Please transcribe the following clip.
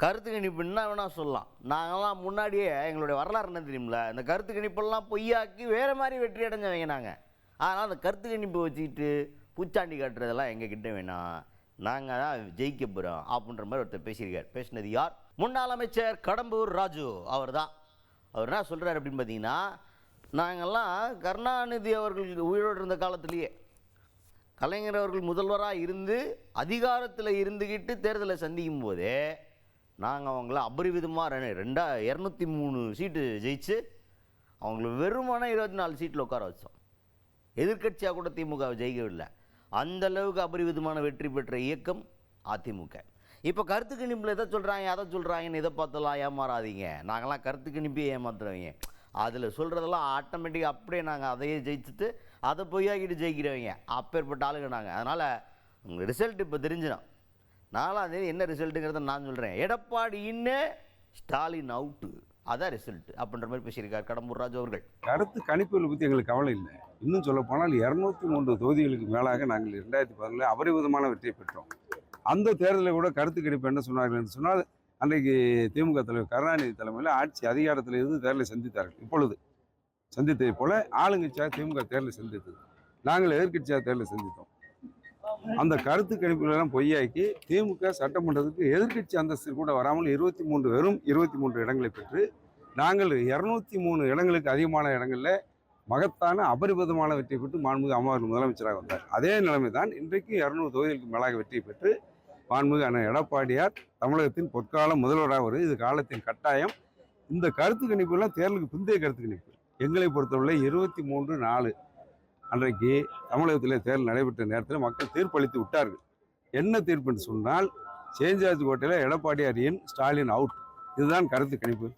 கருத்து கணிப்பு என்ன வேணால் சொல்லலாம். நாங்கள்லாம் முன்னாடியே எங்களுடைய வரலாறு என்ன தெரியுமில்ல, இந்த கருத்து கணிப்பெல்லாம் பொய்யாக்கி வேறு மாதிரி வெற்றி அடைஞ்சவங்க நாங்கள். அதனால் அந்த கருத்து கணிப்பை வச்சுக்கிட்டு பூச்சாண்டி காட்டுறதெல்லாம் எங்ககிட்ட வேணாம், நாங்கள் தான் ஜெயிக்க போகிறோம் அப்படின்ற மாதிரி ஒருத்தர் பேசியிருக்கார். பேசினது யார்? முன்னாள் அமைச்சர் கடம்பூர் ராஜு. அவர் தான். அவர் என்ன சொல்கிறார் அப்படின்னு பார்த்தீங்கன்னா, நாங்கள்லாம் கருணாநிதி அவர்கள் உயிரோடு இருந்த காலத்திலேயே கலைஞர் அவர்கள் முதல்வராக இருந்து அதிகாரத்தில் இருந்துக்கிட்டு தேர்தலை சந்திக்கும் போதே நாங்கள் அவங்கள அபரிவிதமாக 203 சீட்டு ஜெயிச்சு அவங்கள வெறுமான 24 சீட்டில் உட்கார வச்சோம். எதிர்க்கட்சியாக கூட திமுகவை ஜெயிக்கவில்லை. அந்தளவுக்கு அபரிவிதமான வெற்றி பெற்ற இயக்கம் அதிமுக. இப்போ கருத்து கணிப்பில் எதை சொல்கிறாங்க அதை சொல்கிறாங்கன்னு இதை பார்த்தலாம் ஏமாறாதீங்க. நாங்கள்லாம் கருத்து கணிப்பே ஏமாத்துறவங்க. அதில் சொல்கிறதெல்லாம் ஆட்டோமேட்டிக்காக அப்படியே நாங்கள் அதையே ஜெயிச்சுட்டு அதை பொய்யாக்கிட்டு ஜெயிக்கிறவங்க. அப்பேற்பட்ட ஆளுங்க நாங்கள். அதனால் உங்கள் ரிசல்ட் இப்போ தெரிஞ்சிடும். 4ஆம் தேதி என்ன ரிசல்ட்டுங்கிறத நான் சொல்கிறேன். எடப்பாடின்னு ஸ்டாலின் அவுட்டு, அதான் ரிசல்ட் அப்படின்ற மாதிரி பேசியிருக்கார் கடம்பூர் ராஜு அவர்கள். கருத்து கணிப்புகளை பற்றி எங்களுக்கு கவலை இல்லை. இன்னும் சொல்ல போனால் 203 தொகுதிகளுக்கு மேலாக நாங்கள் 2010 அபரிவிதமான வெற்றியை பெற்றோம். அந்த தேர்தலில் கூட கருத்து கணிப்பு என்ன சொன்னார்கள் என்று சொன்னால், அன்றைக்கு திமுக தலைவர் கருணாநிதி தலைமையில் ஆட்சி அதிகாரத்தில் இருந்து தேர்தலை சந்தித்தார்கள். இப்பொழுது சந்தித்ததை போல ஆளுங்கட்சியாக திமுக தேர்தலை சந்தித்தது, நாங்கள் எதிர்கட்சியாக தேர்தலை சந்தித்தோம். அந்த கருத்து கணிப்புகளெல்லாம் பொய்யாக்கி திமுக சட்டமன்றத்துக்கு எதிர்கட்சி அந்தஸ்து கூட வராமல் வெறும் 23 இடங்களை பெற்று நாங்கள் 203 இடங்களுக்கு அதிகமான இடங்களில் மகத்தான அபரிவிதமான வெற்றி பெற்று மாண்புமிகு அம்மா முதலமைச்சராக வந்தார். அதே நிலைமை தான் இன்றைக்கு 200 தொகுதிகளுக்கு மேலாக வெற்றி பெற்று மாண்புமிகு அண்ணன் எடப்பாடியார் தமிழகத்தின் பொற்கால முதல்வராக வருது. இது காலத்தின் கட்டாயம். இந்த கருத்து கணிப்புலாம் தேர்தலுக்கு பிந்தைய கருத்து கணிப்பு. எங்களை பொறுத்தவரை 23/4 அன்றைக்கு தமிழகத்திலே தேர்தல் நடைபெற்ற நேரத்தில் மக்கள் தீர்ப்பளித்து விட்டார்கள். என்ன தீர்ப்பு என்று சொன்னால், சேஞ்சார்ஜ் கோட்டையில் எடப்பாடியார் இன், ஸ்டாலின் அவுட். இதுதான் கருத்து கணிப்பு.